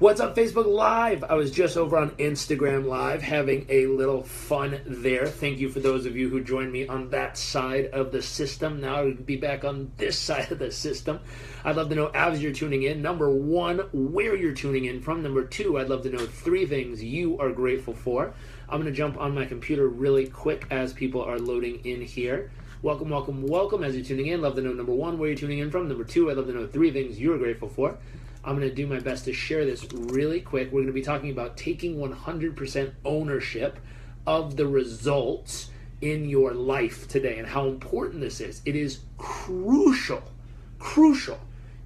What's up, Facebook Live? I was just over on Instagram Live having a little fun there. Thank you for those of you who joined me on that side of the system. Now I'll be back on this side of the system. I'd love to know as you're tuning in, number one, where you're tuning in from. Number two, I'd love to know 3 things you are grateful for. I'm going to jump on my computer really quick as people are loading in here. Welcome, welcome, welcome as you're tuning in. Love to know, number one, where you're tuning in from. Number two, I'd love to know 3 things you're grateful for. I'm going to do my best to share this really quick. We're going to be talking about taking 100% ownership of the results in your life today and how important this is. It is crucial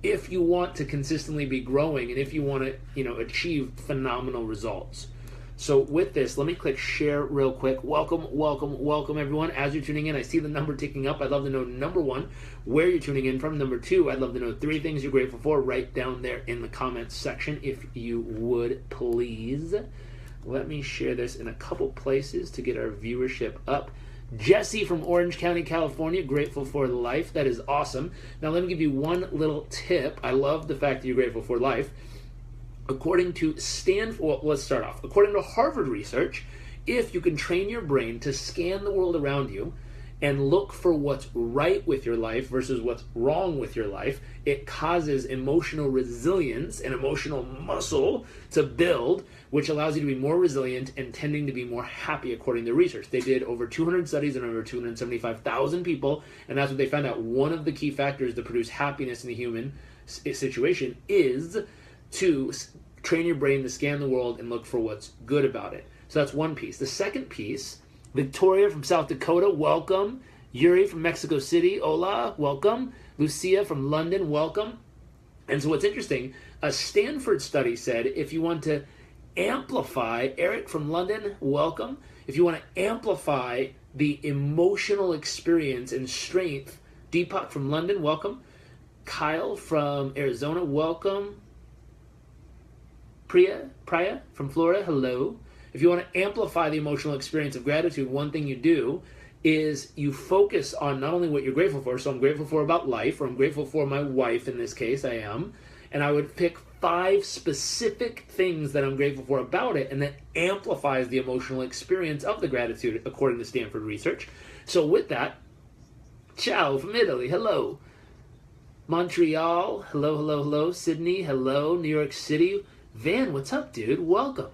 if you want to consistently be growing and if you want to, achieve phenomenal results. So with this, let me click share real quick. Welcome, welcome, welcome everyone. As you're tuning in, I see the number ticking up. I'd love to know, number one, where you're tuning in from. Number two, I'd love to know 3 things you're grateful for right down there in the comments section, if you would, please. Let me share this in a couple places to get our viewership up. Jesse from Orange County, California, grateful for life. That is awesome. Now let me give you one little tip. I love the fact that you're grateful for life. According to let's start off. According to Harvard research, if you can train your brain to scan the world around you and look for what's right with your life versus what's wrong with your life, it causes emotional resilience and emotional muscle to build, which allows you to be more resilient and tending to be more happy, according to research. They did over 200 studies on over 275,000 people, and that's what they found out. One of the key factors to produce happiness in the human situation is to train your brain to scan the world and look for what's good about it. So that's one piece. The second piece, Victoria from South Dakota, welcome. Yuri from Mexico City, hola, welcome. Lucia from London, welcome. And so what's interesting, a Stanford study said if you want to amplify, Eric from London, welcome. If you want to amplify the emotional experience and strength, Deepak from London, welcome. Kyle from Arizona, welcome. Priya from Florida, hello. If you want to amplify the emotional experience of gratitude, one thing you do is you focus on not only what you're grateful for, so I'm grateful for about life, or I'm grateful for my wife, in this case I am, and I would pick 5 specific things that I'm grateful for about it, and that amplifies the emotional experience of the gratitude, according to Stanford research. So with that, ciao from Italy, hello. Montreal, hello, hello, hello. Sydney, hello. New York City, Van, what's up, dude? Welcome.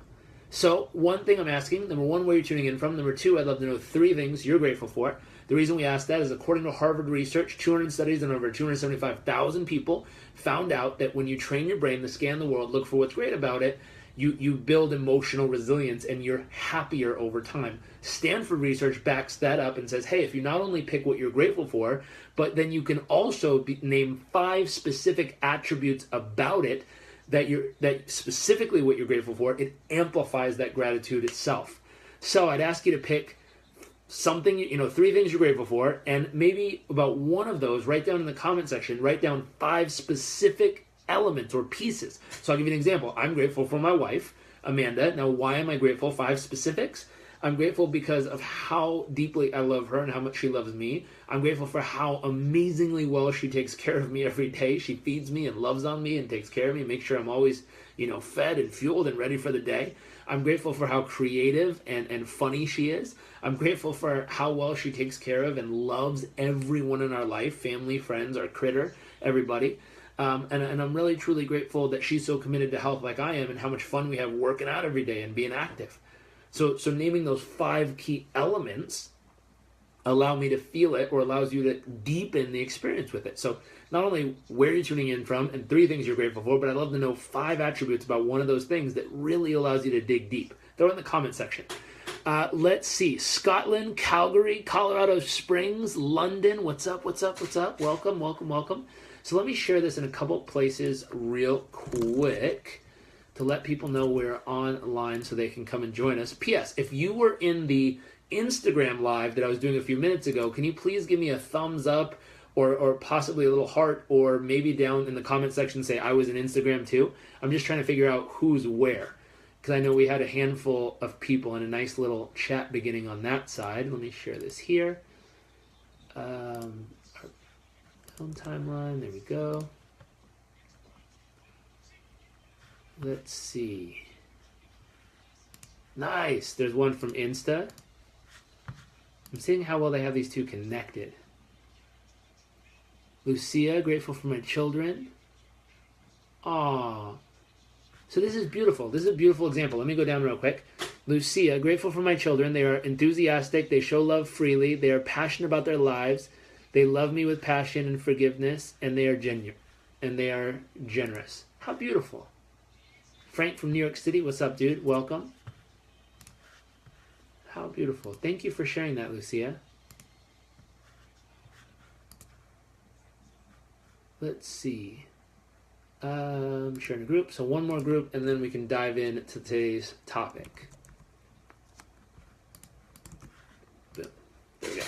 So, one thing I'm asking, number one, where you're tuning in from. Number two, I'd love to know 3 things you're grateful for. The reason we asked that is according to Harvard research, 200 studies on over 275,000 people found out that when you train your brain to scan the world, look for what's great about it, you build emotional resilience and you're happier over time. Stanford research backs that up and says, hey, if you not only pick what you're grateful for, but then you can also name 5 specific attributes about it that specifically what you're grateful for, it amplifies that gratitude itself. So I'd ask you to pick something, 3 things you're grateful for, and maybe about one of those, write down in the comment section, write down 5 specific elements or pieces. So I'll give you an example. I'm grateful for my wife, Amanda. Now, why am I grateful? 5 specifics. I'm grateful because of how deeply I love her and how much she loves me. I'm grateful for how amazingly well she takes care of me every day. She feeds me and loves on me and takes care of me, makes sure I'm always, fed and fueled and ready for the day. I'm grateful for how creative and funny she is. I'm grateful for how well she takes care of and loves everyone in our life, family, friends, our critter, everybody. And I'm really, truly grateful that she's so committed to health like I am and how much fun we have working out every day and being active. So naming those 5 key elements allow me to feel it, or allows you to deepen the experience with it. So not only where you're tuning in from and 3 things you're grateful for, but I'd love to know 5 attributes about one of those things that really allows you to dig deep. Throw it in the comment section. Let's see. Scotland, Calgary, Colorado Springs, London. What's up, what's up, what's up? Welcome, welcome, welcome. So let me share this in a couple places real quick to let people know we're online so they can come and join us. P.S. If you were in the Instagram live that I was doing a few minutes ago, can you please give me a thumbs up or possibly a little heart, or maybe down in the comment section say I was in Instagram too? I'm just trying to figure out who's where, because I know we had a handful of people and a nice little chat beginning on that side. Let me share this here. Our own timeline, there we go. Let's see. Nice. There's one from Insta. I'm seeing how well they have these two connected. Lucia, grateful for my children. Aww. So this is beautiful. This is a beautiful example. Let me go down real quick. Lucia, grateful for my children. They are enthusiastic. They show love freely. They are passionate about their lives. They love me with passion and forgiveness, and they are genuine. And they are generous. How beautiful. Frank from New York City. What's up, dude? Welcome. How beautiful. Thank you for sharing that, Lucia. Let's see. Sharing a group. So one more group, and then we can dive in to today's topic. Boom. There we go.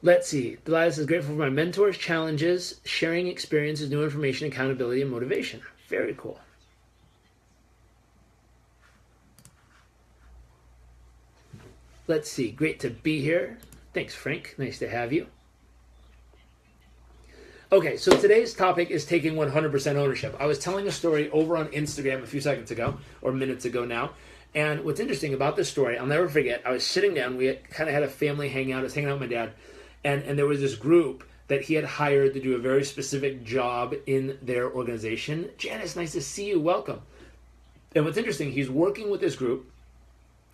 Let's see. Delilah says, grateful for my mentors, challenges, sharing experiences, new information, accountability, and motivation. Very cool. Let's see. Great to be here. Thanks, Frank. Nice to have you. Okay, so today's topic is taking 100% ownership. I was telling a story over on Instagram a few seconds ago, or minutes ago now, and what's interesting about this story, I'll never forget, I was sitting down, we kind of had a family hangout, I was hanging out with my dad, and there was this group that he had hired to do a very specific job in their organization. Janice, nice to see you, welcome. And what's interesting, he's working with this group,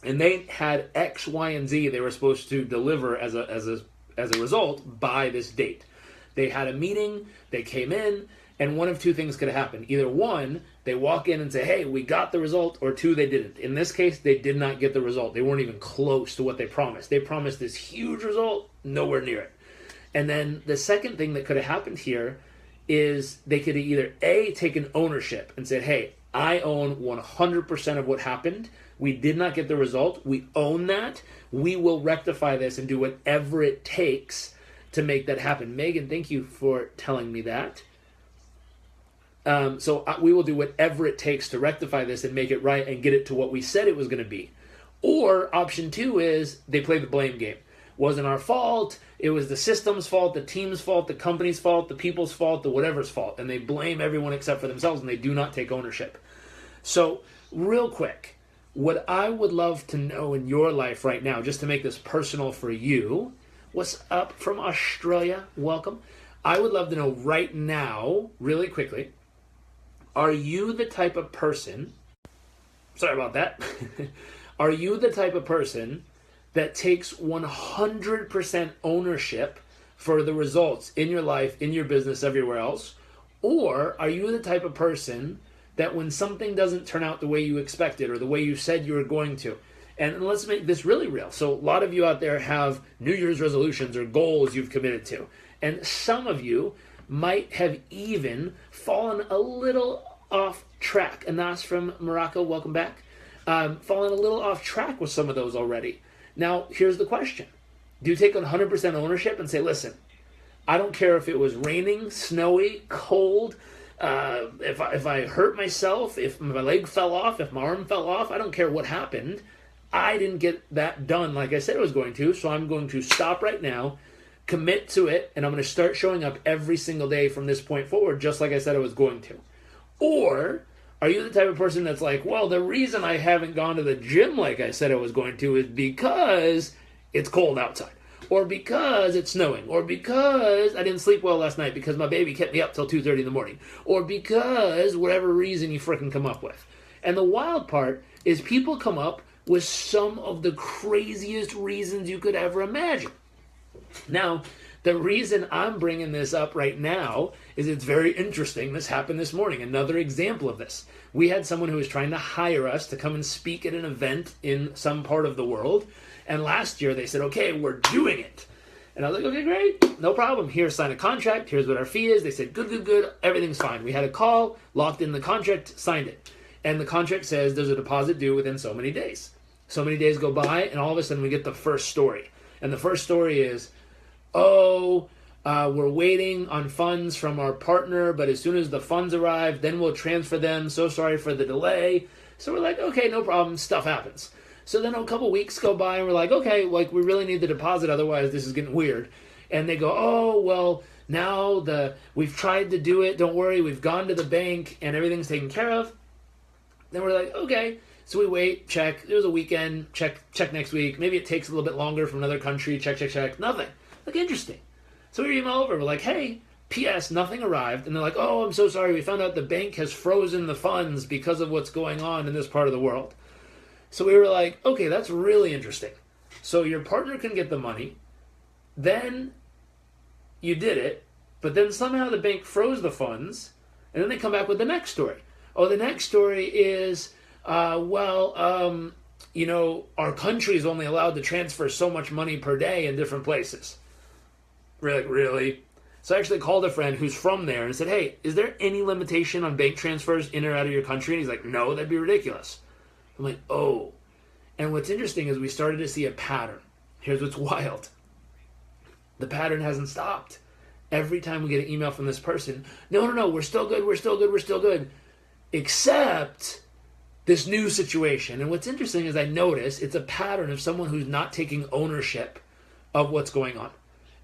and they had X, Y, and Z they were supposed to deliver as a result by this date. They had a meeting, they came in, and one of two things could happen. Either one, they walk in and say, hey, we got the result, or two, they didn't. In this case, they did not get the result. They weren't even close to what they promised. They promised this huge result, nowhere near it. And then the second thing that could have happened here is they could have either A, taken ownership and said, hey, I own 100% of what happened. We did not get the result. We own that. We will rectify this and do whatever it takes to make that happen. Megan, thank you for telling me that. So we will do whatever it takes to rectify this and make it right and get it to what we said it was going to be. Or option two is they play the blame game. Wasn't our fault. It was the system's fault, the team's fault, the company's fault, the people's fault, the whatever's fault. And they blame everyone except for themselves, and they do not take ownership. So real quick, what I would love to know in your life right now, just to make this personal for you, what's up from Australia? Welcome. I would love to know right now, really quickly, are you the type of person, sorry about that, are you the type of person that takes 100% ownership for the results in your life, in your business, everywhere else? Or are you the type of person that when something doesn't turn out the way you expected or the way you said you were going to, and let's make this really real. So a lot of you out there have New Year's resolutions or goals you've committed to. And some of you might have even fallen a little off track. Anas from Morocco, welcome back. Fallen a little off track with some of those already. Now, here's the question. Do you take 100% ownership and say, listen, I don't care if it was raining, snowy, cold, if I hurt myself, if my leg fell off, if my arm fell off, I don't care what happened. I didn't get that done like I said I was going to, so I'm going to stop right now, commit to it, and I'm going to start showing up every single day from this point forward, just like I said I was going to. Or are you the type of person that's like, well, the reason I haven't gone to the gym like I said I was going to is because it's cold outside, or because it's snowing, or because I didn't sleep well last night because my baby kept me up till 2:30 in the morning, or because whatever reason you frickin' come up with. And the wild part is people come up with some of the craziest reasons you could ever imagine. Now, the reason I'm bringing this up right now is it's very interesting. This happened this morning. Another example of this. We had someone who was trying to hire us to come and speak at an event in some part of the world. And last year they said, okay, we're doing it. And I was like, okay, great. No problem. Here, sign a contract. Here's what our fee is. They said, good. Everything's fine. We had a call, locked in the contract, signed it. And the contract says there's a deposit due within so many days. So many days go by, and all of a sudden we get the first story. And the first story is, we're waiting on funds from our partner, but as soon as the funds arrive, then we'll transfer them. So sorry for the delay. So we're like, okay, no problem. Stuff happens. So then a couple weeks go by, and we're like, okay, like we really need the deposit, otherwise this is getting weird. And they go, oh, well, now we've tried to do it, don't worry, we've gone to the bank and everything's taken care of. Then we're like, okay. So we wait, check. There's a weekend, check next week. Maybe it takes a little bit longer from another country, check. Nothing. Like, interesting. So we email over, we're like, hey, P.S., nothing arrived. And they're like, oh, I'm so sorry. We found out the bank has frozen the funds because of what's going on in this part of the world. So we were like, okay, that's really interesting. So your partner can get the money. Then you did it. But then somehow the bank froze the funds. And then they come back with the next story. Oh, the next story is, our country is only allowed to transfer so much money per day in different places. We're like, really? So I actually called a friend who's from there and said, hey, is there any limitation on bank transfers in or out of your country? And he's like, no, that'd be ridiculous. I'm like, oh. And what's interesting is we started to see a pattern. Here's what's wild. The pattern hasn't stopped. Every time we get an email from this person, no, we're still good. Except this new situation. And what's interesting is I notice it's a pattern of someone who's not taking ownership of what's going on.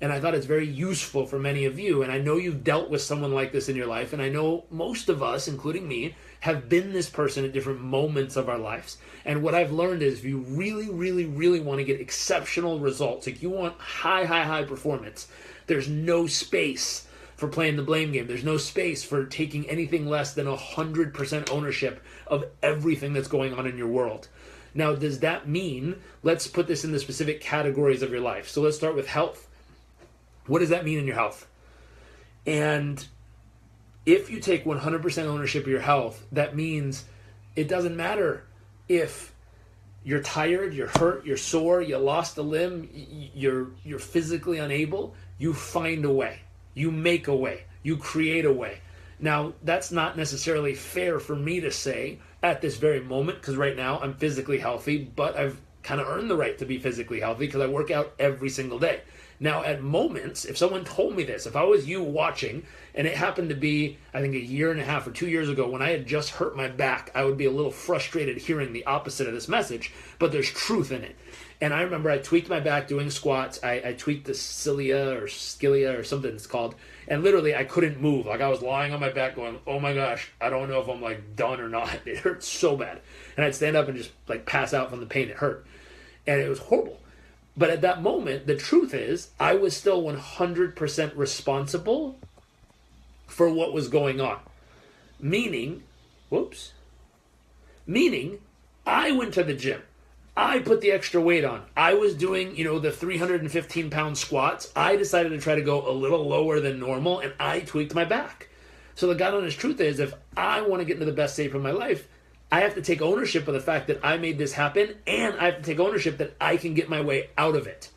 And I thought it's very useful for many of you. And I know you've dealt with someone like this in your life. And I know most of us, including me, have been this person at different moments of our lives. And what I've learned is if you really, really, really want to get exceptional results, like you want high performance, there's no space for playing the blame game. There's no space for taking anything less than 100% ownership of everything that's going on in your world. Now, does that mean, let's put this in the specific categories of your life. So let's start with health. What does that mean in your health? And if you take 100% ownership of your health, that means it doesn't matter if you're tired, you're hurt, you're sore, you lost a limb, you're physically unable, you find a way. You make a way. You create a way. Now, that's not necessarily fair for me to say at this very moment, because right now I'm physically healthy, but I've kind of earned the right to be physically healthy because I work out every single day. Now, at moments, if someone told me this, if I was you watching, and it happened to be, I think, 1.5 years or 2 years ago when I had just hurt my back, I would be a little frustrated hearing the opposite of this message, but there's truth in it. And I remember I tweaked my back doing squats. I tweaked the cilia or something it's called, and literally I couldn't move. Like I was lying on my back going, oh my gosh, I don't know if I'm like done or not. It hurt so bad. And I'd stand up and just like pass out from the pain. It hurt. And it was horrible. But at that moment, the truth is, I was still 100% responsible for what was going on. Meaning, I went to the gym. I put the extra weight on. I was doing, the 315-pound squats. I decided to try to go a little lower than normal, and I tweaked my back. So the God honest truth is, if I want to get into the best shape of my life, I have to take ownership of the fact that I made this happen, and I have to take ownership that I can get my way out of it.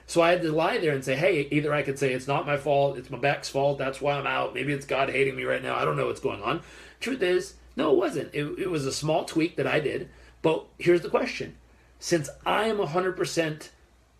So I had to lie there and say, hey, either I could say it's not my fault, it's my back's fault, that's why I'm out, maybe it's God hating me right now, I don't know what's going on. Truth is, no, it wasn't. It was a small tweak that I did, but here's the question. Since I am 100%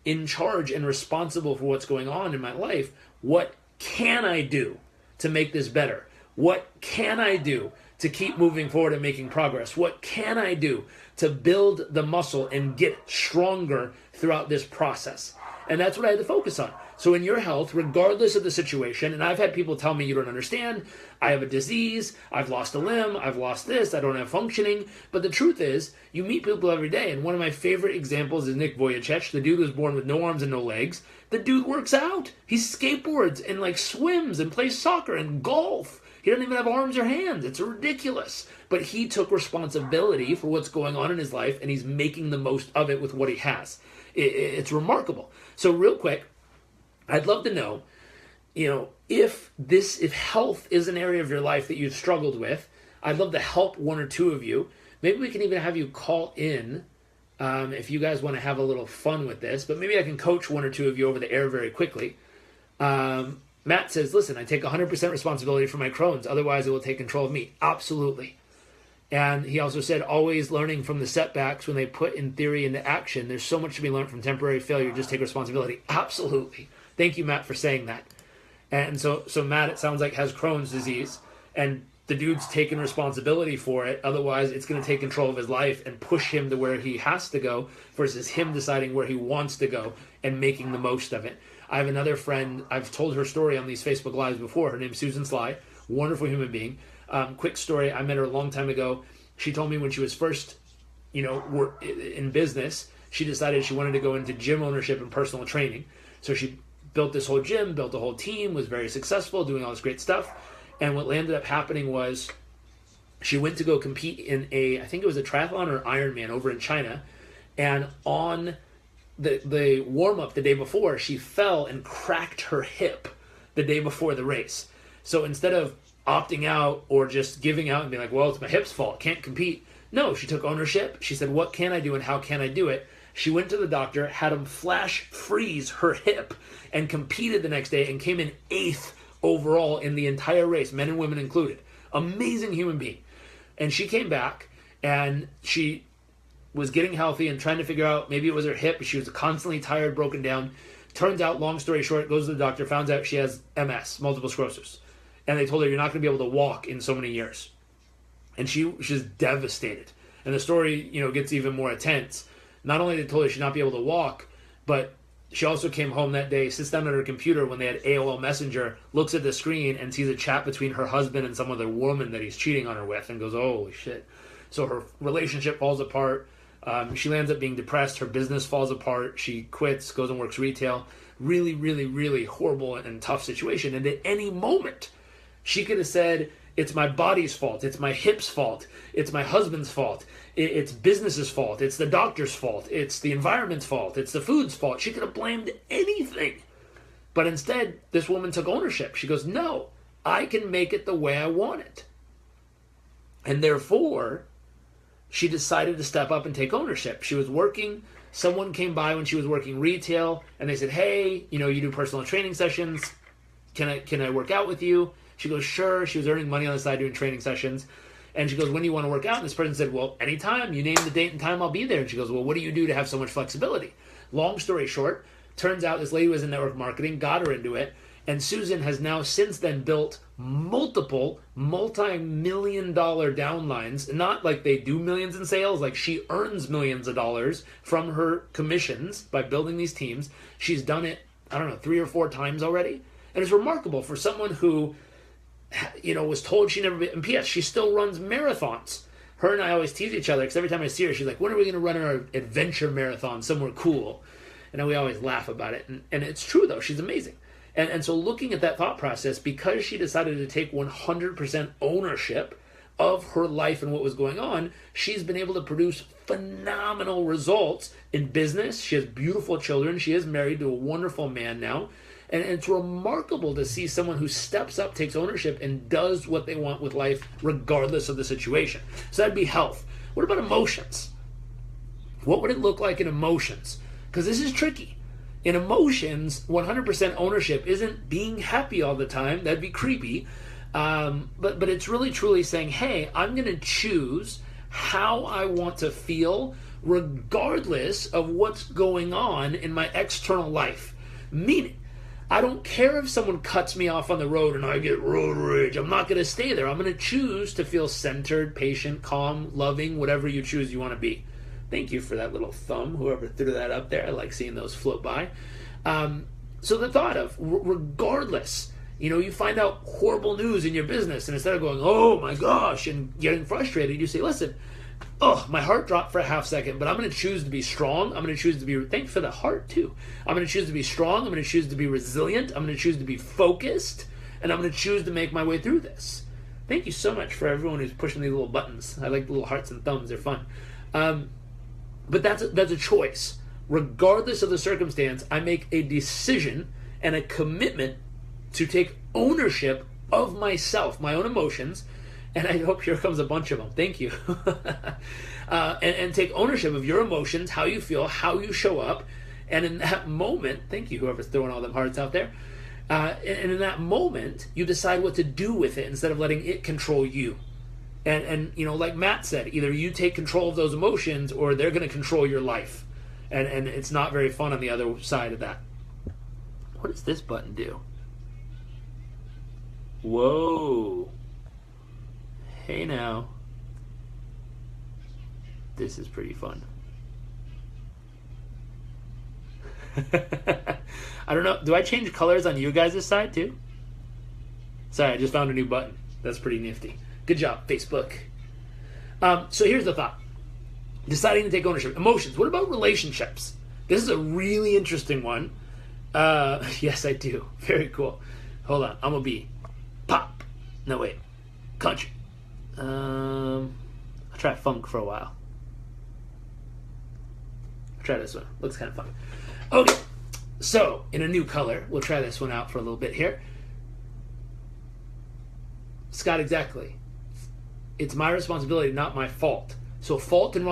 in charge and responsible for what's going on in my life, what can I do to make this better? What can I do to keep moving forward and making progress? What can I do to build the muscle and get stronger throughout this process? And that's what I had to focus on. So in your health, regardless of the situation, and I've had people tell me you don't understand, I have a disease, I've lost a limb, I've lost this, I don't have functioning. But the truth is, you meet people every day. And one of my favorite examples is Nick Vujicic. The dude was born with no arms and no legs. The dude works out. He skateboards and like swims and plays soccer and golf. He doesn't even have arms or hands. It's ridiculous. But he took responsibility for what's going on in his life, and he's making the most of it with what he has. It's remarkable. So real quick, I'd love to know, if health is an area of your life that you've struggled with, I'd love to help one or two of you. Maybe we can even have you call in if you guys want to have a little fun with this. But maybe I can coach one or two of you over the air very quickly. Matt says, listen, I take 100% responsibility for my Crohn's. Otherwise, it will take control of me. Absolutely. And he also said, always learning from the setbacks when they put in theory into action. There's so much to be learned from temporary failure. Just take responsibility. Absolutely. Thank you, Matt, for saying that. And so Matt, it sounds like, has Crohn's disease. And the dude's taking responsibility for it. Otherwise, it's going to take control of his life and push him to where he has to go versus him deciding where he wants to go and making the most of it. I have another friend, I've told her story on these Facebook Lives before. Her name's Susan Sly, wonderful human being. Quick story, I met her a long time ago. She told me when she was first, in business, she decided she wanted to go into gym ownership and personal training. So she built this whole gym, built a whole team, was very successful, doing all this great stuff. And what ended up happening was she went to go compete in I think it was a triathlon or Ironman over in China. And on the warm-up the day before, she fell and cracked her hip the day before the race. So instead of opting out or just giving out and being like, well, it's my hip's fault, can't compete. No, she took ownership. She said, what can I do and how can I do it? She went to the doctor, had him flash freeze her hip, and competed the next day and came in 8th overall in the entire race, men and women included. Amazing human being. And she came back and she was getting healthy and trying to figure out, maybe it was her hip. She was constantly tired, broken down. Turns out, long story short, goes to the doctor, finds out she has MS, multiple sclerosis. And they told her, you're not going to be able to walk in so many years. And she's devastated. And the story, gets even more intense. Not only they told her she'd not be able to walk, but she also came home that day, sits down at her computer when they had AOL Messenger, looks at the screen and sees a chat between her husband and some other woman that he's cheating on her with, and goes, holy shit. So her relationship falls apart. She lands up being depressed. Her business falls apart. She quits, goes and works retail. Really, really, really horrible and tough situation. And at any moment, she could have said, it's my body's fault. It's my hip's fault. It's my husband's fault. It's business's fault. It's the doctor's fault. It's the environment's fault. It's the food's fault. She could have blamed anything. But instead, this woman took ownership. She goes, no, I can make it the way I want it. And therefore, she decided to step up and take ownership. She was working. Someone came by when she was working retail, and they said, hey, you do personal training sessions. Can I work out with you? She goes, sure. She was earning money on the side doing training sessions. And she goes, when do you want to work out? And this person said, well, anytime. You name the date and time, I'll be there. And she goes, well, what do you do to have so much flexibility? Long story short, turns out this lady was in network marketing, got her into it. And Susan has now since then built multiple multi-million-dollar downlines. Not like they do millions in sales, like she earns millions of dollars from her commissions by building these teams. She's done it, 3 or 4 times already. And it's remarkable for someone who, was told she never... And P.S., she still runs marathons. Her and I always tease each other, because every time I see her, she's like, when are we going to run our adventure marathon somewhere cool? And we always laugh about it. And it's true, though. She's amazing. And so looking at that thought process, because she decided to take 100% ownership of her life and what was going on, she's been able to produce phenomenal results in business. She has beautiful children. She is married to a wonderful man now. And it's remarkable to see someone who steps up, takes ownership, and does what they want with life regardless of the situation. So that'd be health. What about emotions? What would it look like in emotions? Because this is tricky. In emotions, 100% ownership isn't being happy all the time. That'd be creepy. But it's really truly saying, hey, I'm going to choose how I want to feel regardless of what's going on in my external life. Meaning, I don't care if someone cuts me off on the road and I get road rage. I'm not going to stay there. I'm going to choose to feel centered, patient, calm, loving, whatever you choose you want to be. Thank you for that little thumb, whoever threw that up there. I like seeing those float by. So the thought of, regardless, you find out horrible news in your business, and instead of going, oh my gosh, and getting frustrated, you say, listen, my heart dropped for a half second, but I'm going to choose to be strong. I'm going to choose to be, thank you for the heart too. I'm going to choose to be strong. I'm going to choose to be resilient. I'm going to choose to be focused, and I'm going to choose to make my way through this. Thank you so much for everyone who's pushing these little buttons. I like the little hearts and thumbs. They're fun. But that's a choice. Regardless of the circumstance, I make a decision and a commitment to take ownership of myself, my own emotions, and I hope here comes a bunch of them. Thank you. and take ownership of your emotions, how you feel, how you show up, and in that moment, thank you, whoever's throwing all them hearts out there, and in that moment, you decide what to do with it instead of letting it control you. And like Matt said, either you take control of those emotions or they're going to control your life. And it's not very fun on the other side of that. What does this button do? Whoa. Hey now. This is pretty fun. I don't know. Do I change colors on you guys' side too? Sorry, I just found a new button. That's pretty nifty. Good job, Facebook. So here's the thought. Deciding to take ownership. Emotions. What about relationships? This is a really interesting one. Yes, I do. Very cool. Hold on. I'm going to be pop. No, wait. Country. I'll try funk for a while. I'll try this one. Looks kind of fun. Okay. So, in a new color, we'll try this one out for a little bit here. Scott, exactly. It's my responsibility, not my fault. So fault and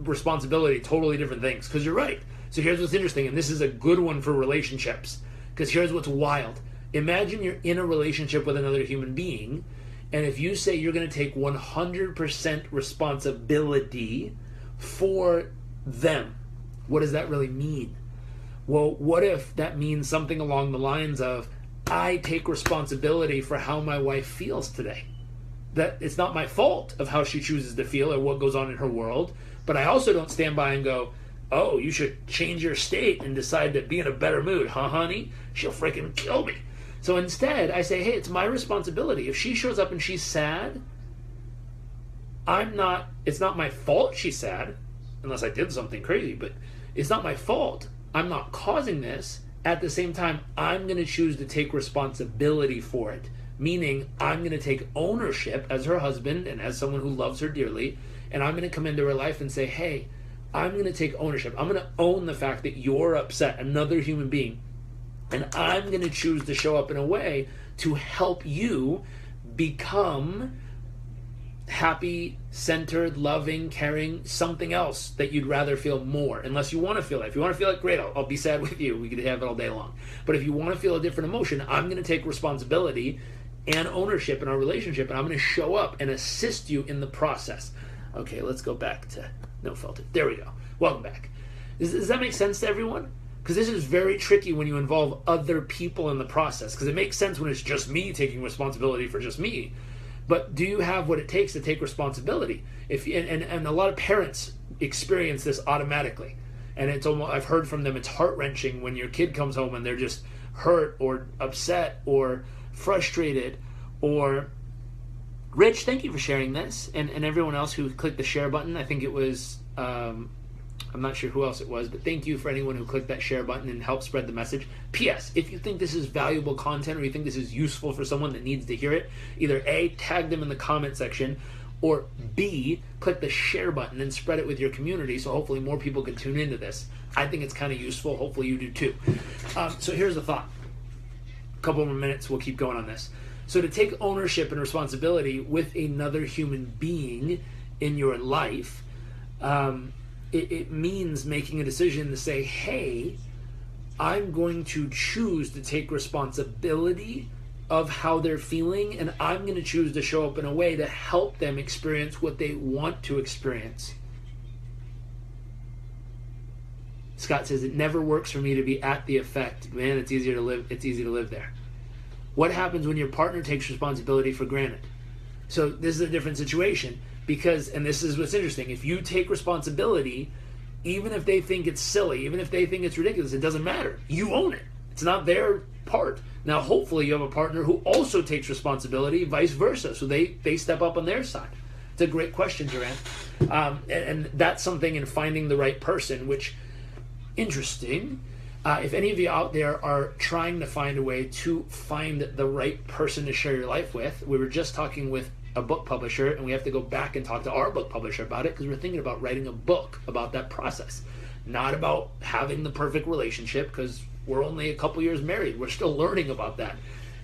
responsibility, totally different things. Because you're right. So here's what's interesting, and this is a good one for relationships. Because here's what's wild. Imagine you're in a relationship with another human being, and if you say you're going to take 100% responsibility for them, what does that really mean? Well, what if that means something along the lines of, I take responsibility for how my wife feels today. That it's not my fault of how she chooses to feel or what goes on in her world, but I also don't stand by and go, oh, you should change your state and decide to be in a better mood, huh, honey? She'll freaking kill me. So instead, I say, hey, it's my responsibility. If she shows up and she's sad, it's not my fault she's sad, unless I did something crazy, but it's not my fault. I'm not causing this. At the same time, I'm going to choose to take responsibility for it. Meaning, I'm going to take ownership as her husband and as someone who loves her dearly, and I'm going to come into her life and say, hey, I'm going to take ownership. I'm going to own the fact that you're upset, another human being, and I'm going to choose to show up in a way to help you become happy, centered, loving, caring, something else that you'd rather feel more, unless you want to feel it. If you want to feel it, great, I'll be sad with you. We could have it all day long. But if you want to feel a different emotion, I'm going to take responsibility and ownership in our relationship, and I'm going to show up and assist you in the process. Okay, let's go back to no filter. There we go. Welcome back. Does that make sense to everyone? Because this is very tricky when you involve other people in the process, because it makes sense when it's just me taking responsibility for just me. But do you have what it takes to take responsibility? And a lot of parents experience this automatically. And it's almost, I've heard from them, it's heart-wrenching when your kid comes home and they're just hurt or upset or frustrated or... Rich, thank you for sharing this. And everyone else who clicked the share button. I think it was... I'm not sure who else it was, but thank you for anyone who clicked that share button and helped spread the message. P.S. If you think this is valuable content or you think this is useful for someone that needs to hear it, either A, tag them in the comment section, or B, click the share button and spread it with your community so hopefully more people can tune into this. I think it's kind of useful. Hopefully you do too. So here's the thought. A couple more minutes, we'll keep going on this. So to take ownership and responsibility with another human being in your life, it means making a decision to say, hey, I'm going to choose to take responsibility of how they're feeling, and I'm going to choose to show up in a way to help them experience what they want to experience. Scott says, it never works for me to be at the effect. Man, it's easy to live there. What happens when your partner takes responsibility for granted? So this is a different situation. Because, and this is what's interesting, if you take responsibility, even if they think it's silly, even if they think it's ridiculous, it doesn't matter. You own it. It's not their part. Now, hopefully you have a partner who also takes responsibility, vice versa, so they step up on their side. It's a great question, Duran. And that's something in finding the right person, which, interesting. If any of you out there are trying to find a way to find the right person to share your life with, we were just talking with a book publisher, and we have to go back and talk to our book publisher about it because we're thinking about writing a book about that process. Not about having the perfect relationship because we're only a couple years married. We're still learning about that.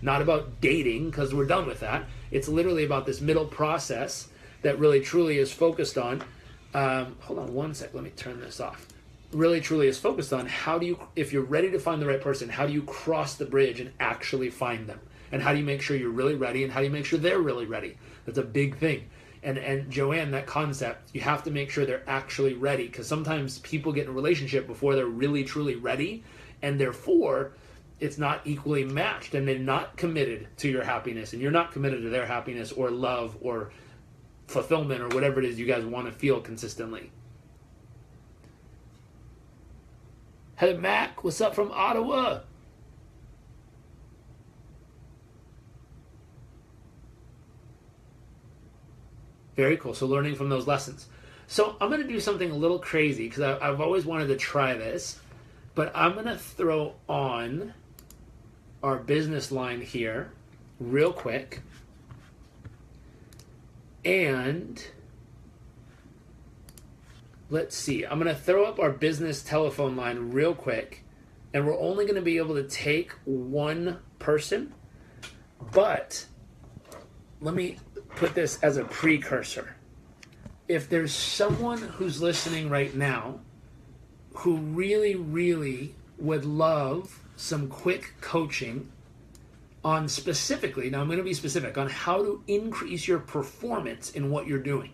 Not about dating because we're done with that. It's literally about this middle process that really truly is focused on, hold on one sec, let me turn this off. Really truly is focused on how do you, if you're ready to find the right person, how do you cross the bridge and actually find them? And how do you make sure you're really ready, and how do you make sure they're really ready? That's a big thing. And Joanne, that concept, you have to make sure they're actually ready, because sometimes people get in a relationship before they're really truly ready, and therefore it's not equally matched, and they're not committed to your happiness, and you're not committed to their happiness or love or fulfillment or whatever it is you guys want to feel consistently. Hey Mac, what's up from Ottawa? Very cool. So learning from those lessons. So I'm going to do something a little crazy because I've always wanted to try this, but I'm going to throw on our business line here real quick. And let's see. I'm going to throw up our business telephone line real quick. And we're only going to be able to take one person. But let me put this as a precursor. If there's someone who's listening right now who really, really would love some quick coaching on specifically, now I'm going to be specific, on how to increase your performance in what you're doing.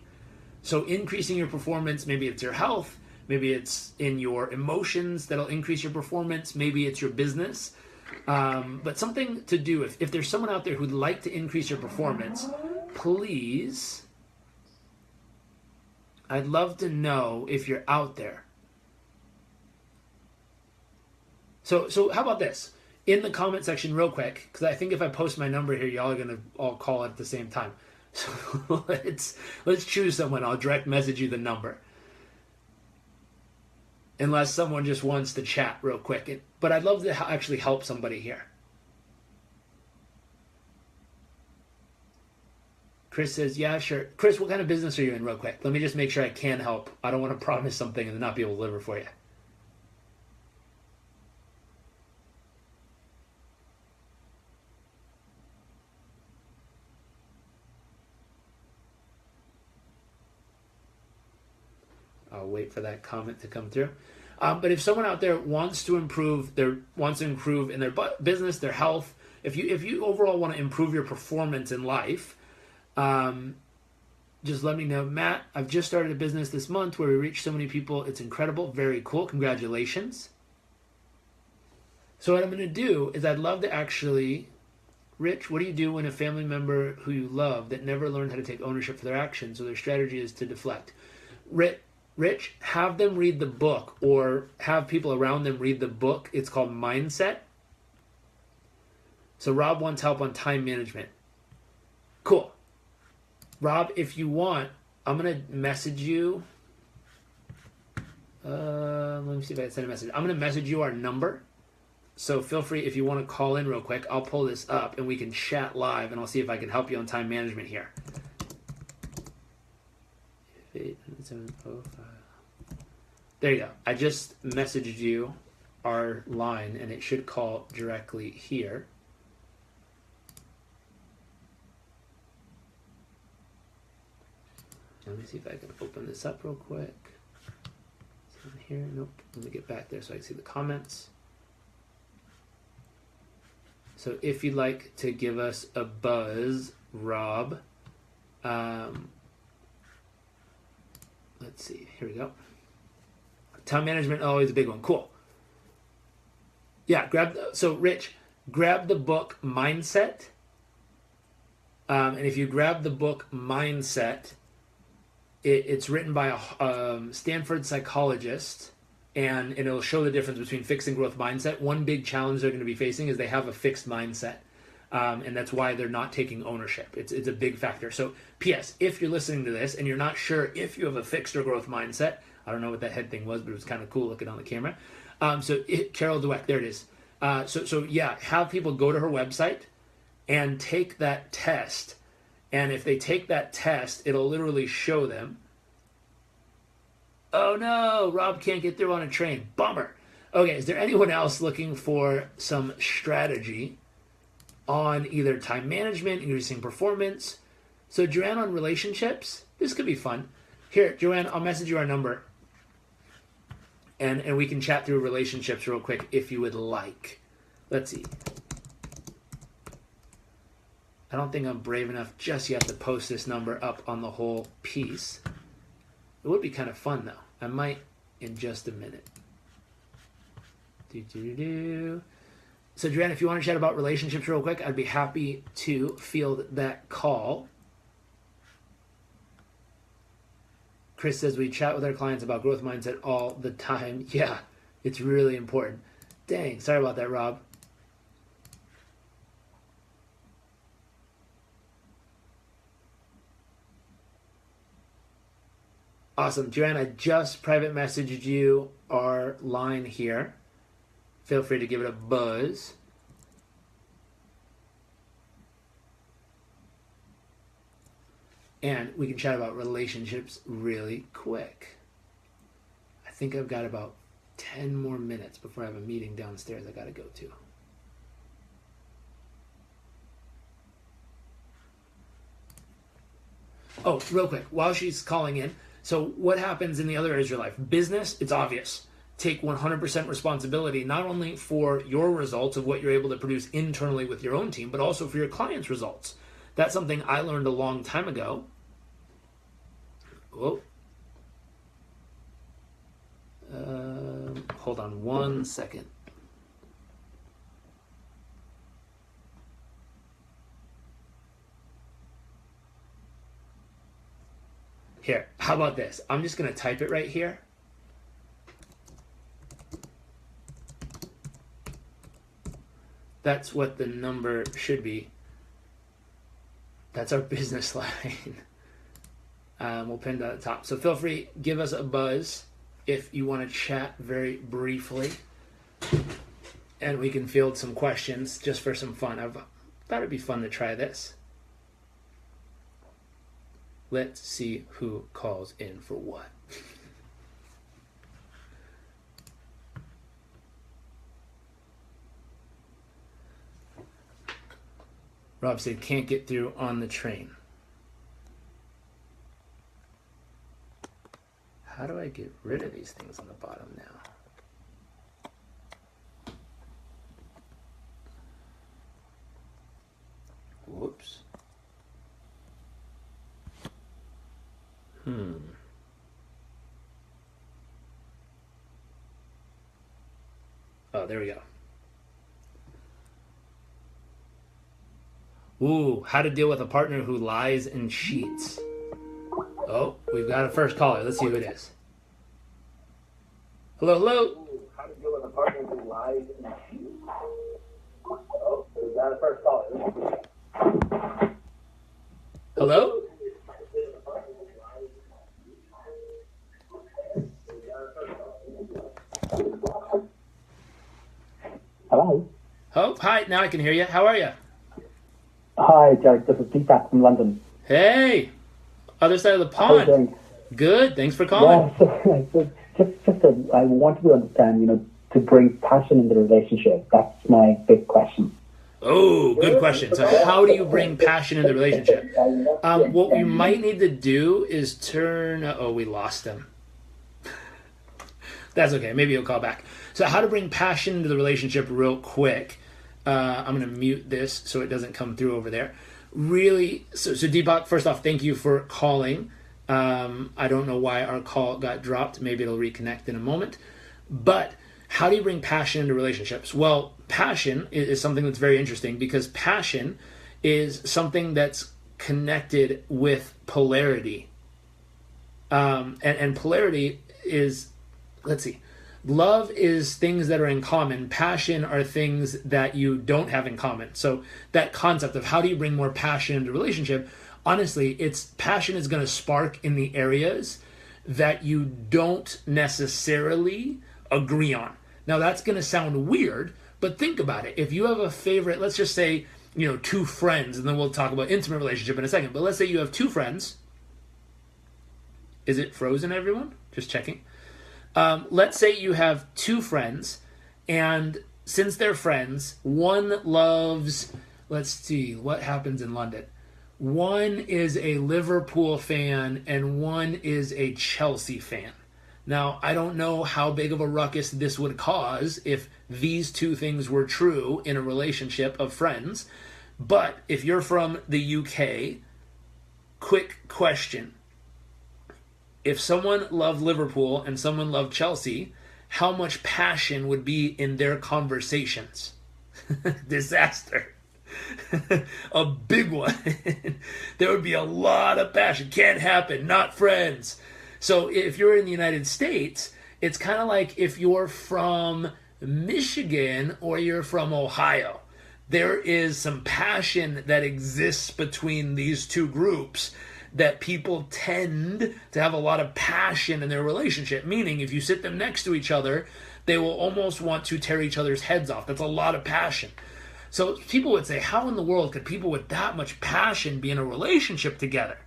So increasing your performance, maybe it's your health, maybe it's in your emotions that'll increase your performance, maybe it's your business. But something to do, if there's someone out there who'd like to increase your performance, please, I'd love to know if you're out there. So how about this? In the comment section real quick, because I think if I post my number here, y'all are going to all call at the same time. So let's choose someone. I'll direct message you the number. Unless someone just wants to chat real quick. But I'd love to actually help somebody here. Chris says, yeah, sure. Chris, what kind of business are you in real quick? Let me just make sure I can help. I don't want to promise something and not be able to deliver for you. I'll wait for that comment to come through. But if someone out there wants to improve in their business, their health, if you overall want to improve your performance in life, just let me know. Matt, I've just started a business this month where we reach so many people. It's incredible. Very cool. Congratulations. So what I'm going to do is I'd love to actually, Rich, what do you do when a family member who you love that never learned how to take ownership for their actions, so their strategy is to deflect? Rich, have them read the book or have people around them read the book. It's called Mindset. So Rob wants help on time management. Cool. Rob, if you want, I'm going to message you. Let me see if I can send a message. I'm going to message you our number. So feel free, if you want to call in real quick, I'll pull this up and we can chat live and I'll see if I can help you on time management here. 8705. There you go. I just messaged you our line and it should call directly here. Let me see if I can open this up real quick. Is it here? Nope. Let me get back there so I can see the comments. So if you'd like to give us a buzz, Rob, let's see. Here we go. Time management, always a big one. Cool. Yeah, Rich, grab the book Mindset. And if you grab the book Mindset, it's written by a Stanford psychologist, and it'll show the difference between fixed and growth mindset. One big challenge they're going to be facing is they have a fixed mindset. And that's why they're not taking ownership. It's a big factor. So, P.S., if you're listening to this and you're not sure if you have a fixed or growth mindset, I don't know what that head thing was, but it was kind of cool looking on the camera. Carol Dweck, there it is. Have people go to her website and take that test. And if they take that test, it'll literally show them, oh no, Rob can't get through on a train. Bummer. Okay, is there anyone else looking for some strategy on either time management, increasing performance? So Joanne, on relationships, this could be fun. Here, Joanne, I'll message you our number. And we can chat through relationships real quick if you would like. Let's see. I don't think I'm brave enough just yet to post this number up on the whole piece. It would be kind of fun, though. I might in just a minute. So, Joanne, if you want to chat about relationships real quick, I'd be happy to field that call. Chris says we chat with our clients about growth mindset all the time. Yeah, it's really important. Dang, sorry about that, Rob. Awesome. Joanne, I just private messaged you our line here. Feel free to give it a buzz. And we can chat about relationships really quick. I think I've got about 10 more minutes before I have a meeting downstairs I got to go to. Oh, real quick, while she's calling in, so what happens in the other areas of your life? Business, it's obvious. Take 100% responsibility, not only for your results of what you're able to produce internally with your own team, but also for your clients' results. That's something I learned a long time ago. Whoa. Hold on 1 second. Here, how about this? I'm just going to type it right here. That's what the number should be. That's our business line. We'll pin that at the top. So feel free, give us a buzz if you want to chat very briefly. And we can field some questions just for some fun. I thought it'd be fun to try this. Let's see who calls in for what. Rob said, can't get through on the train. How do I get rid of these things on the bottom now? Whoops. Oh, there we go. Ooh, how to deal with a partner who lies and cheats. Oh, we've got a first caller. Let's see who it is. Hello, hello. Ooh, how to deal with a partner who lies and cheats. Oh, we've got a first caller. Hello? Hello. Oh, hi. Now I can hear you. How are you? Hi, Jairek. This is Peter from London. Hey. Other side of the How are you pond. doing? Good. Thanks for calling. Yeah, I wanted to understand, to bring passion into the relationship. That's my big question. Oh, good question. So how do you bring passion in the relationship? What we might need to do is turn... Oh, we lost him. That's okay. Maybe he'll call back. So how to bring passion into the relationship real quick. I'm going to mute this so it doesn't come through over there. Really, so Deepak, first off, thank you for calling. I don't know why our call got dropped. Maybe it'll reconnect in a moment. But how do you bring passion into relationships? Well, passion is something that's very interesting because passion is something that's connected with polarity. And polarity is, let's see, love is things that are in common. Passion are things that you don't have in common. So that concept of how do you bring more passion into a relationship, honestly, passion is going to spark in the areas that you don't necessarily agree on. Now that's going to sound weird, but think about it. If you have a favorite, let's just say, two friends, and then we'll talk about intimate relationship in a second, but let's say you have two friends. Is it frozen, everyone? Just checking. Let's say you have two friends, and since they're friends, one loves, let's see, what happens in London? One is a Liverpool fan, and one is a Chelsea fan. Now, I don't know how big of a ruckus this would cause if these two things were true in a relationship of friends, but if you're from the UK, quick question. If someone loved Liverpool and someone loved Chelsea, how much passion would be in their conversations? Disaster. A big one. There would be a lot of passion. Can't happen. Not friends. So if you're in the United States, it's kind of like if you're from Michigan or you're from Ohio. There is some passion that exists between these two groups that people tend to have a lot of passion in their relationship, meaning if you sit them next to each other, they will almost want to tear each other's heads off. That's a lot of passion. So people would say, how in the world could people with that much passion be in a relationship together?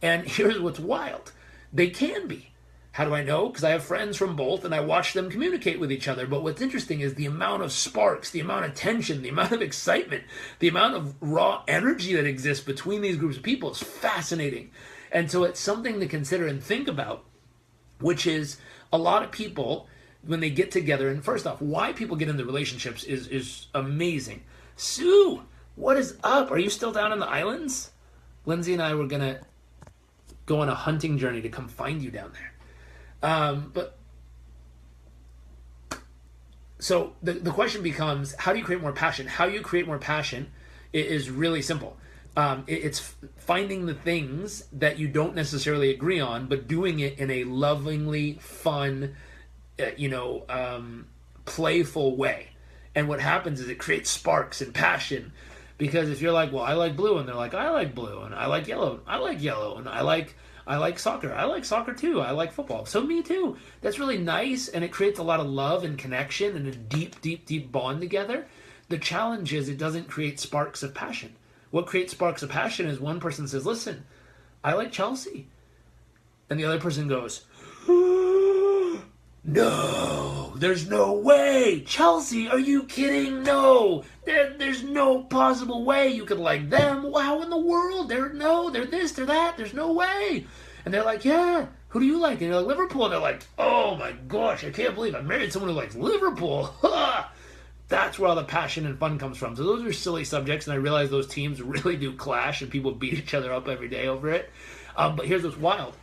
And here's what's wild. They can be. How do I know? Because I have friends from both and I watch them communicate with each other. But what's interesting is the amount of sparks, the amount of tension, the amount of excitement, the amount of raw energy that exists between these groups of people is fascinating. And so it's something to consider and think about, which is a lot of people, when they get together, and first off, why people get into relationships is amazing. Sue, what is up? Are you still down in the islands? Lindsay and I were going to go on a hunting journey to come find you down there. So the question becomes, how do you create more passion? How you create more passion is really simple. It's finding the things that you don't necessarily agree on, but doing it in a lovingly fun, playful way. And what happens is it creates sparks and passion. Because if you're like, well, I like blue, and they're like, I like blue, and I like yellow, and I like soccer. I like soccer too. I like football. So me too. That's really nice, and it creates a lot of love and connection and a deep, deep, deep bond together. The challenge is it doesn't create sparks of passion. What creates sparks of passion is one person says, listen, I like Chelsea. And the other person goes, no, there's no way. Chelsea, are you kidding? No, there's no possible way you could like them. Wow, in the world? They're this, they're that. There's no way. And they're like, yeah, who do you like? And you're like, Liverpool. And they're like, oh my gosh, I can't believe I married someone who likes Liverpool. That's where all the passion and fun comes from. So those are silly subjects, and I realize those teams really do clash, and people beat each other up every day over it. But here's what's wild.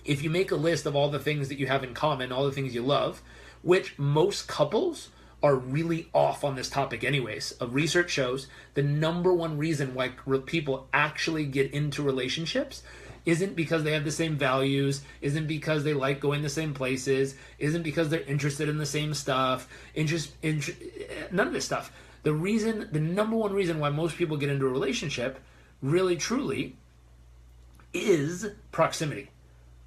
If you make a list of all the things that you have in common, all the things you love, which most couples are really off on this topic anyways. Research shows the number one reason why people actually get into relationships isn't because they have the same values, isn't because they like going the same places, isn't because they're interested in the same stuff, none of this stuff. The number one reason why most people get into a relationship, really truly, is proximity.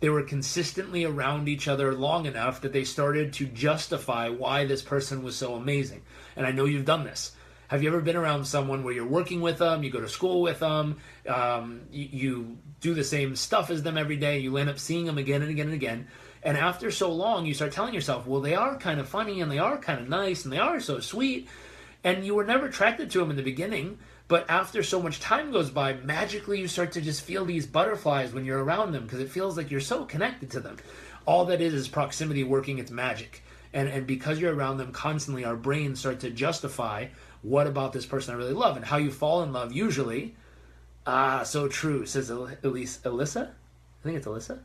They were consistently around each other long enough that they started to justify why this person was so amazing. And I know you've done this. Have you ever been around someone where you're working with them, you go to school with them, you do the same stuff as them every day, you end up seeing them again and again and again, and after so long, you start telling yourself, well, they are kind of funny, and they are kind of nice, and they are so sweet, and you were never attracted to them in the beginning, but after so much time goes by, magically you start to just feel these butterflies when you're around them, because it feels like you're so connected to them. All that is proximity working its magic. And because you're around them constantly, our brains start to justify, what about this person I really love? And how you fall in love usually, so true, says Alyssa? I think it's Alyssa.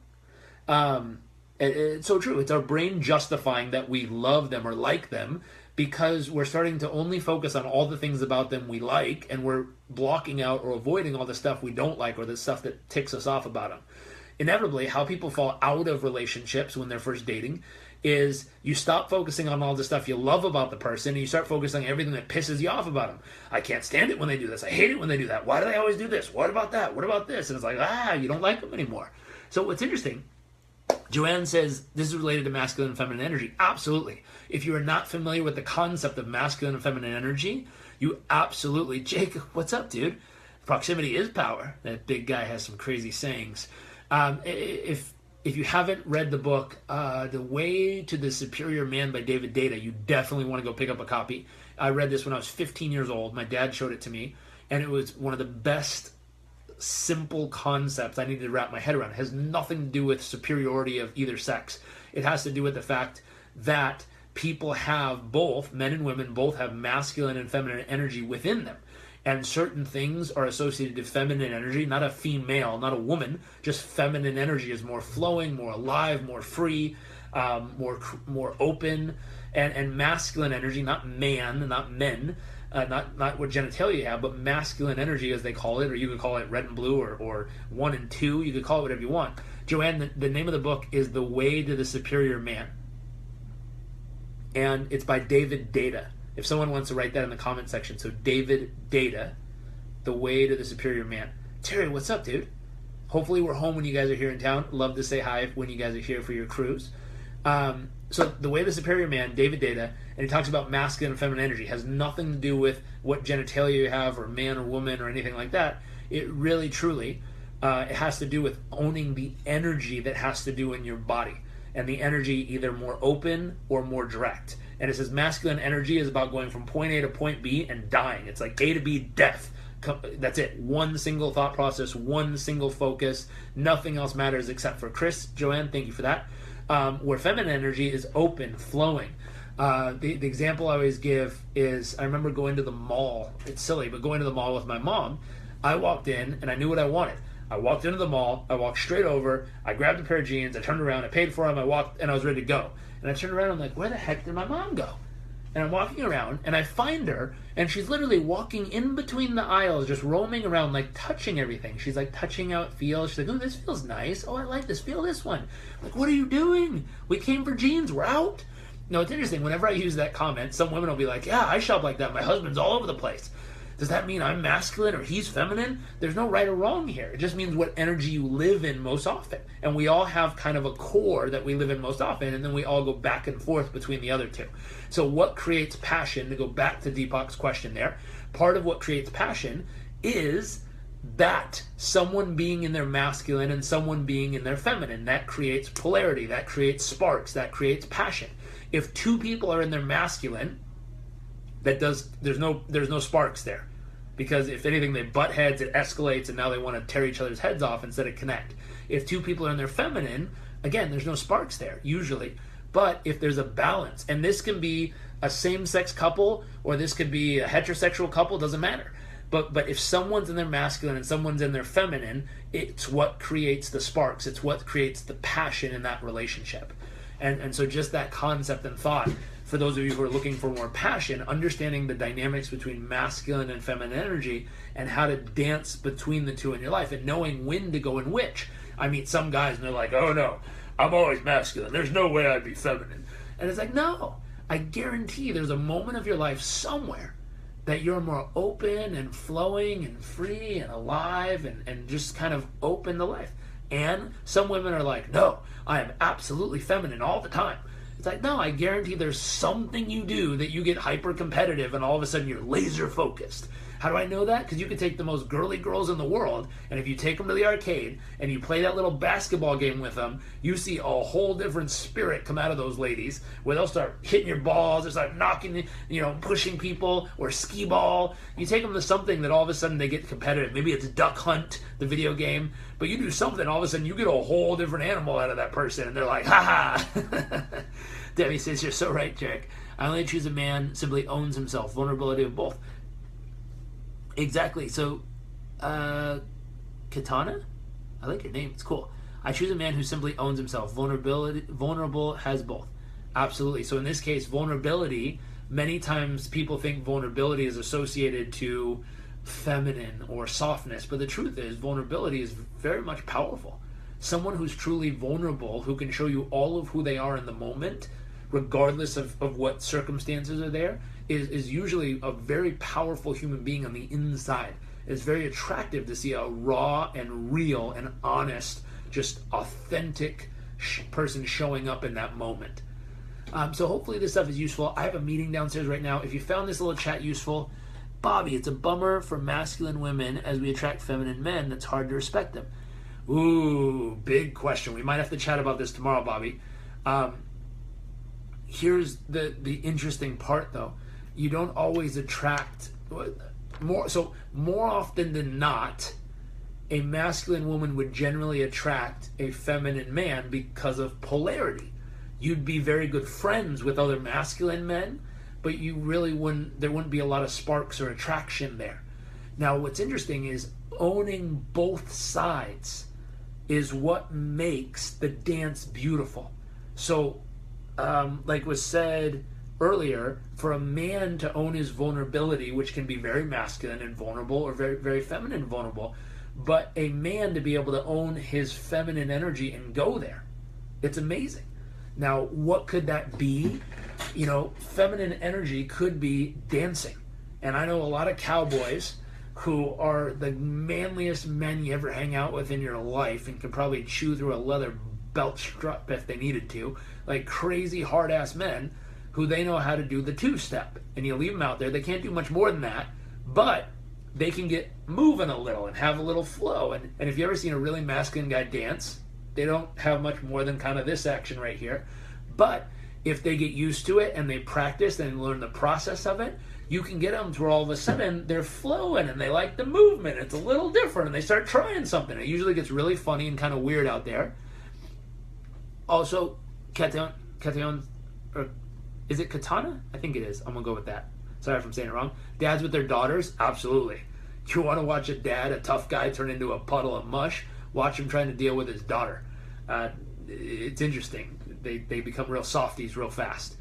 It's so true. It's our brain justifying that we love them or like them, because we're starting to only focus on all the things about them we like, and we're blocking out or avoiding all the stuff we don't like or the stuff that ticks us off about them. Inevitably, how people fall out of relationships when they're first dating is you stop focusing on all the stuff you love about the person, and you start focusing on everything that pisses you off about them. I can't stand it when they do this. I hate it when they do that. Why do they always do this? What about that? What about this? And it's like, you don't like them anymore. So what's interesting, Joanne says this is related to masculine and feminine energy. Absolutely. If you are not familiar with the concept of masculine and feminine energy, you absolutely... Jake, what's up, dude? Proximity is power. That big guy has some crazy sayings. If you haven't read the book, The Way to the Superior Man by David Deida, you definitely want to go pick up a copy. I read this when I was 15 years old. My dad showed it to me, and it was one of the best simple concepts I needed to wrap my head around. It has nothing to do with superiority of either sex. It has to do with the fact that people have both, men and women, both have masculine and feminine energy within them. And certain things are associated to feminine energy, not a female, not a woman, just feminine energy is more flowing, more alive, more free, more open, and masculine energy, not man, not men, not what genitalia you have, but masculine energy as they call it, or you could call it red and blue, or 1 and 2, you could call it whatever you want. Joanne, the name of the book is The Way to the Superior Man. And it's by David Deida. If someone wants to write that in the comment section. So David Deida, The Way to the Superior Man. Terry, what's up, dude? Hopefully we're home when you guys are here in town. Love to say hi when you guys are here for your cruise. So the way of the superior man, David Data, and he talks about masculine and feminine energy, has nothing to do with what genitalia you have or man or woman or anything like that. It really, truly, it has to do with owning the energy that has to do in your body. And the energy either more open or more direct. And it says masculine energy is about going from point A to point B and dying. It's like A to B, death. That's it. One single thought process, one single focus. Nothing else matters except for Chris. Joanne, thank you for that. Where feminine energy is open, flowing. The example I always give is, I remember going to the mall. It's silly, but going to the mall with my mom, I walked in and I knew what I wanted. I walked into the mall, I walked straight over, I grabbed a pair of jeans, I turned around, I paid for them, I walked, and I was ready to go. And I turned around, I'm like, where the heck did my mom go? And I'm walking around, and I find her, and she's literally walking in between the aisles, just roaming around, like touching everything. She's like touching out feels. She's like, oh, this feels nice. Oh, I like this. Feel this one. I'm like, what are you doing? We came for jeans. We're out. No, it's interesting. Whenever I use that comment, some women will be like, yeah, I shop like that. My husband's all over the place. Does that mean I'm masculine or he's feminine? There's no right or wrong here. It just means what energy you live in most often. And we all have kind of a core that we live in most often, and then we all go back and forth between the other two. So what creates passion, to go back to Deepak's question there, part of what creates passion is that someone being in their masculine and someone being in their feminine. That creates polarity, that creates sparks, that creates passion. If two people are in their masculine, there's no sparks there. Because if anything, they butt heads, it escalates, and now they want to tear each other's heads off instead of connect. If two people are in their feminine, again, there's no sparks there, usually. But if there's a balance, and this can be a same-sex couple, or this could be a heterosexual couple, doesn't matter. But if someone's in their masculine and someone's in their feminine, it's what creates the sparks. It's what creates the passion in that relationship. And so just that concept and thought, for those of you who are looking for more passion, understanding the dynamics between masculine and feminine energy and how to dance between the two in your life and knowing when to go in which. I meet some guys and they're like, oh no, I'm always masculine. There's no way I'd be feminine. And it's like, no, I guarantee there's a moment of your life somewhere that you're more open and flowing and free and alive and just kind of open to life. And some women are like, no, I am absolutely feminine all the time. It's like, no, I guarantee there's something you do that you get hyper competitive and all of a sudden you're laser focused. How do I know that? Because you can take the most girly girls in the world, and if you take them to the arcade and you play that little basketball game with them, you see a whole different spirit come out of those ladies, where they'll start hitting your balls, they'll start knocking, pushing people, or skee ball. You take them to something that all of a sudden they get competitive. Maybe it's Duck Hunt, the video game, but you do something, all of a sudden you get a whole different animal out of that person, and they're like, ha ha. Debbie says, you're so right, Jairek. I only choose a man simply owns himself. Vulnerability of both. Exactly. So, Katana? I like your name. It's cool. I choose a man who simply owns himself. Vulnerable has both. Absolutely. So in this case, vulnerability, many times people think vulnerability is associated to feminine or softness, but the truth is vulnerability is very much powerful. Someone who's truly vulnerable, who can show you all of who they are in the moment, regardless of what circumstances are there, is usually a very powerful human being on the inside. It's very attractive to see a raw and real and honest, just authentic person showing up in that moment. So hopefully this stuff is useful. I have a meeting downstairs right now. If you found this little chat useful, Bobby, it's a bummer for masculine women as we attract feminine men that's hard to respect them. Ooh, big question. We might have to chat about this tomorrow, Bobby. Here's the interesting part, though. You don't always attract more. So more often than not, a masculine woman would generally attract a feminine man because of polarity. You'd be very good friends with other masculine men, but you really there wouldn't be a lot of sparks or attraction there. Now, what's interesting is owning both sides is what makes the dance beautiful. So, like was said earlier, for a man to own his vulnerability, which can be very masculine and vulnerable, or very, very feminine and vulnerable, but a man to be able to own his feminine energy and go there, it's amazing. Now, what could that be? Feminine energy could be dancing. And I know a lot of cowboys who are the manliest men you ever hang out with in your life and can probably chew through a leather belt strap if they needed to, like crazy hard-ass men who they know how to do the two-step. And you leave them out there, they can't do much more than that, but they can get moving a little and have a little flow. And if you ever seen a really masculine guy dance, they don't have much more than kind of this action right here. But if they get used to it and they practice and learn the process of it, you can get them to where all of a sudden they're flowing and they like the movement. It's a little different and they start trying something. It usually gets really funny and kind of weird out there. Also, Kation, or is it Katana? I think it is. I'm going to go with that. Sorry if I'm saying it wrong. Dads with their daughters? Absolutely. You want to watch a dad, a tough guy, turn into a puddle of mush? Watch him trying to deal with his daughter. It's interesting. They become real softies real fast.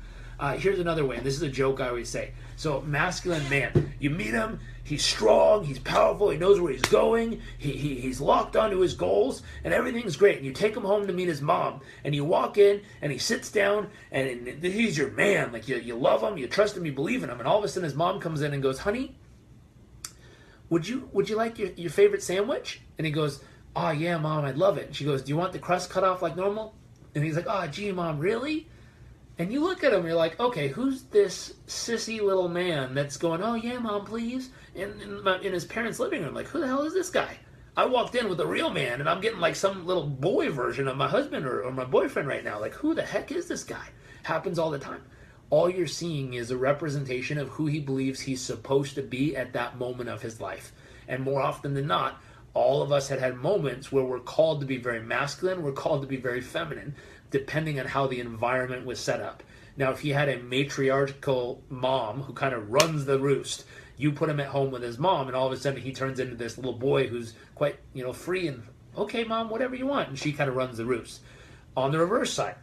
Here's another way, and this is a joke I always say. So, masculine man, you meet him, he's strong, he's powerful, he knows where he's going, he's locked onto his goals, and everything's great. And you take him home to meet his mom, and you walk in, and he sits down, and he's your man. Like, you love him, you trust him, you believe in him, and all of a sudden his mom comes in and goes, honey, would you like your favorite sandwich? And he goes, oh yeah, Mom, I'd love it. And she goes, do you want the crust cut off like normal? And he's like, oh gee, Mom, really? And you look at him, you're like, okay, who's this sissy little man that's going, oh yeah, Mom, please? In his parents' living room, like, who the hell is this guy? I walked in with a real man, and I'm getting like some little boy version of my husband or my boyfriend right now. Like, who the heck is this guy? Happens all the time. All you're seeing is a representation of who he believes he's supposed to be at that moment of his life. And more often than not, all of us had moments where we're called to be very masculine, we're called to be very feminine, depending on how the environment was set up. Now, if he had a matriarchal mom who kind of runs the roost, you put him at home with his mom, and all of a sudden he turns into this little boy who's quite, free and, okay, Mom, whatever you want, and she kind of runs the roost. On the reverse side,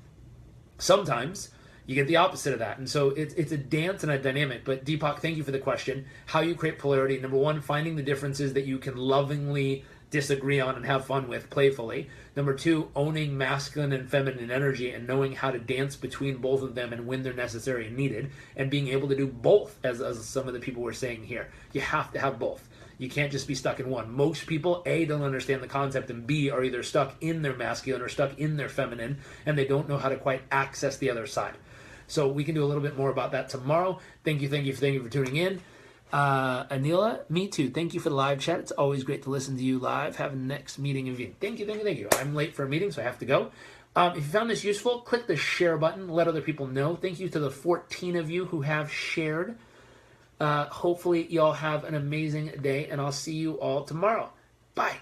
sometimes you get the opposite of that. And so it's a dance and a dynamic. But Deepak, thank you for the question. How you create polarity. Number one, finding the differences that you can lovingly disagree on and have fun with playfully. Number two, owning masculine and feminine energy and knowing how to dance between both of them and when they're necessary and needed, and being able to do both, as some of the people were saying here. You have to have both. You can't just be stuck in one. Most people, A, don't understand the concept, and B, are either stuck in their masculine or stuck in their feminine, and they don't know how to quite access the other side. So we can do a little bit more about that tomorrow. Thank you for tuning in. Anila, me too. Thank you for the live chat. It's always great to listen to you live. Have a next meeting of you. Thank you. I'm late for a meeting, so I have to go. If you found this useful, click the share button. Let other people know. Thank you to the 14 of you who have shared. Hopefully, y'all have an amazing day, and I'll see you all tomorrow. Bye.